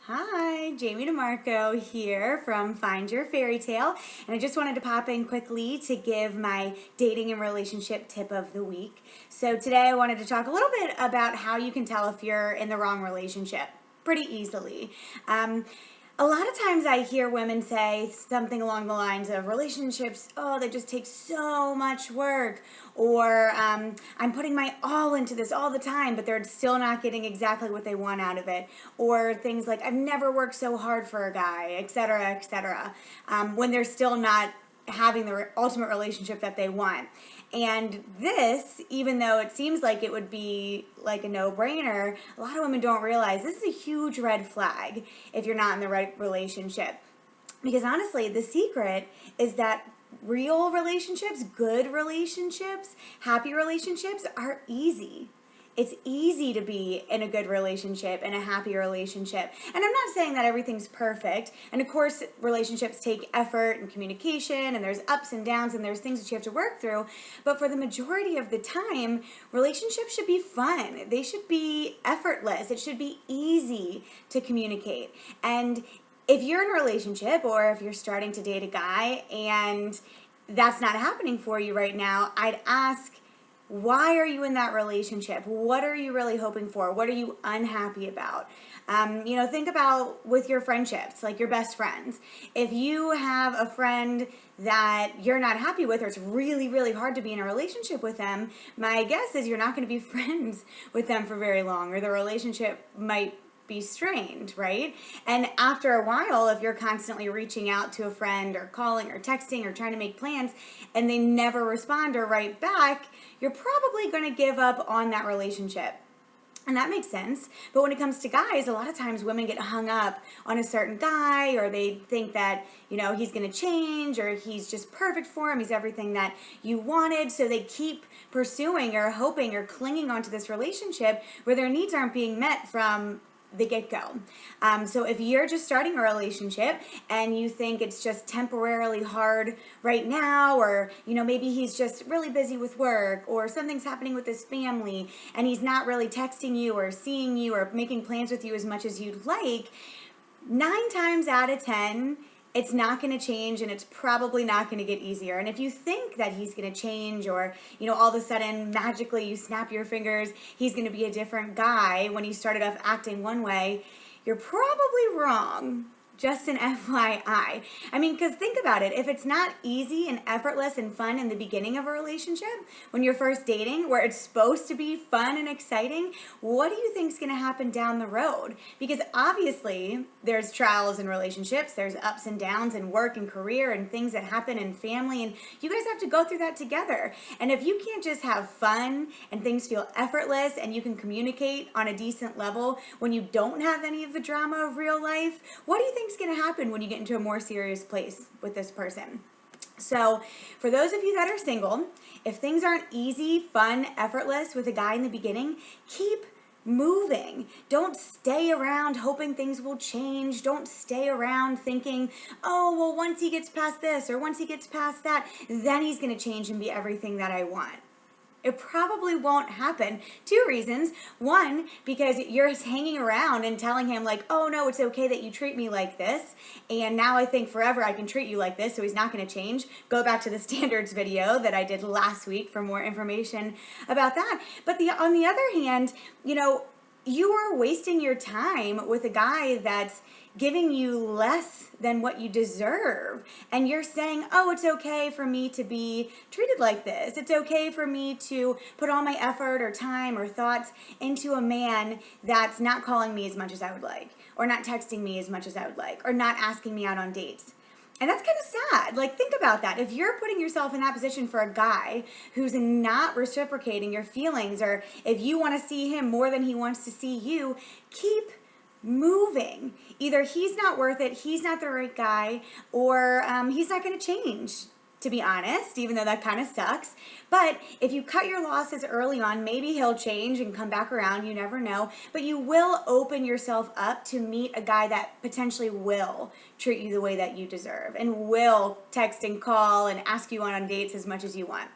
Hi, Jamie DeMarco here from Find Your Fairy Tale, and I just wanted to pop in quickly to give my dating and relationship tip of the week. So today I wanted to talk a little bit about how you can tell if you're in the wrong relationship pretty easily. A lot of times I hear women say something along the lines of relationships, oh, they just take so much work, or I'm putting my all into this all the time, but they're still not getting exactly what they want out of it, or things like I've never worked so hard for a guy, etc., when they're still not having the ultimate relationship that they want. And this, even though it seems like it would be like a no-brainer, a lot of women don't realize this is a huge red flag if you're not in the right relationship. Because honestly, the secret is that real relationships, good relationships, happy relationships are easy. It's easy to be in a good relationship, in a happy relationship. And I'm not saying that everything's perfect. And of course, relationships take effort and communication, and there's ups and downs, and there's things that you have to work through. But for the majority of the time, relationships should be fun. They should be effortless. It should be easy to communicate. And if you're in a relationship, or if you're starting to date a guy and that's not happening for you right now, I'd ask, why are you in that relationship? What are you really hoping for? What are you unhappy about? Think about with your friendships, like your best friends. If you have a friend that you're not happy with, or it's really, really hard to be in a relationship with them, my guess is you're not going to be friends with them for very long, or the relationship might be strained, right? And after a while, if you're constantly reaching out to a friend or calling or texting or trying to make plans and they never respond or write back, you're probably going to give up on that relationship. And that makes sense. But when it comes to guys, a lot of times women get hung up on a certain guy, or they think that, he's going to change, or he's just perfect for him. He's everything that you wanted. So they keep pursuing or hoping or clinging onto this relationship where their needs aren't being met from the get-go. So if you're just starting a relationship and you think it's just temporarily hard right now, or maybe he's just really busy with work, or something's happening with his family and he's not really texting you or seeing you or making plans with you as much as you'd like, 9 times out of 10 it's not going to change, and it's probably not going to get easier. And if you think that he's going to change, or all of a sudden magically you snap your fingers, he's going to be a different guy when he started off acting one way, you're probably wrong. Just an FYI. Because think about it. If it's not easy and effortless and fun in the beginning of a relationship, when you're first dating, where it's supposed to be fun and exciting, what do you think is going to happen down the road? Because obviously, there's trials in relationships, there's ups and downs in work and career and things that happen in family, and you guys have to go through that together. And if you can't just have fun and things feel effortless and you can communicate on a decent level when you don't have any of the drama of real life, what do you think is going to happen when you get into a more serious place with this person? So for those of you that are single, if things aren't easy, fun, effortless with a guy in the beginning, keep moving. Don't stay around hoping things will change. Don't stay around thinking, oh, well, once he gets past this or once he gets past that, then he's going to change and be everything that I want. It probably won't happen. 2 reasons. 1, because you're hanging around and telling him like, oh no, it's okay that you treat me like this, and now I think forever I can treat you like this, so he's not going to change. Go back to the standards video that I did last week for more information about that. But on the other hand, you are wasting your time with a guy that's giving you less than what you deserve. And you're saying, oh, it's okay for me to be treated like this. It's okay for me to put all my effort or time or thoughts into a man that's not calling me as much as I would like, or not texting me as much as I would like, or not asking me out on dates. And that's kind of sad. Like, think about that. If you're putting yourself in that position for a guy who's not reciprocating your feelings, or if you want to see him more than he wants to see you, keep moving. Either he's not worth it, he's not the right guy, or he's not going to change, to be honest, even though that kind of sucks. But if you cut your losses early on, maybe he'll change and come back around, you never know. But you will open yourself up to meet a guy that potentially will treat you the way that you deserve, and will text and call and ask you on dates as much as you want.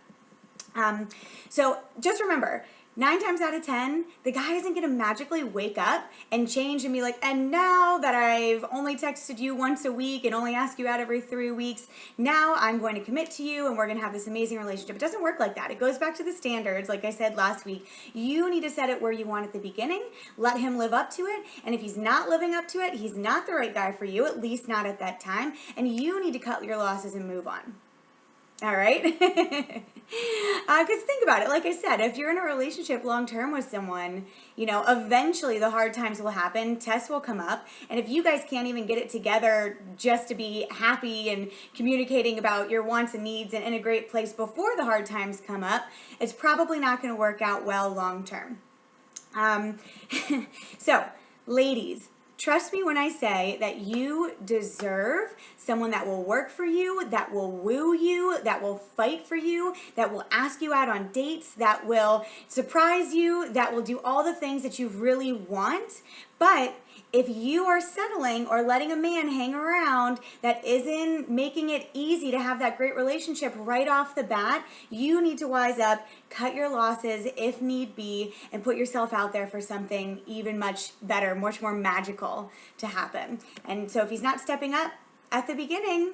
So just remember, 9 times out of 10, the guy isn't going to magically wake up and change and be like, and now that I've only texted you once a week and only ask you out every 3 weeks, now I'm going to commit to you and we're going to have this amazing relationship. It doesn't work like that. It goes back to the standards. Like I said last week, you need to set it where you want at the beginning, let him live up to it, and if he's not living up to it, he's not the right guy for you, at least not at that time, and you need to cut your losses and move on. All right? Because think about it. Like I said, if you're in a relationship long-term with someone, you know, eventually the hard times will happen, tests will come up, and if you guys can't even get it together just to be happy and communicating about your wants and needs and in a great place before the hard times come up, it's probably not going to work out well long-term. So, ladies, trust me when I say that you deserve someone that will work for you, that will woo you, that will fight for you, that will ask you out on dates, that will surprise you, that will do all the things that you really want. But if you are settling or letting a man hang around that isn't making it easy to have that great relationship right off the bat, you need to wise up, cut your losses if need be, and put yourself out there for something even much better, much more magical to happen. And so if he's not stepping up at the beginning,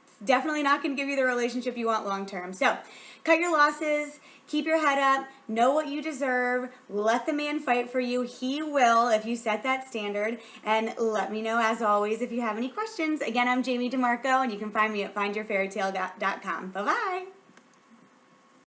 it's definitely not going to give you the relationship you want long term. So cut your losses, keep your head up, know what you deserve, let the man fight for you. He will if you set that standard. And let me know, as always, if you have any questions. Again, I'm Jamie DeMarco, and you can find me at findyourfairytale.com. Bye-bye.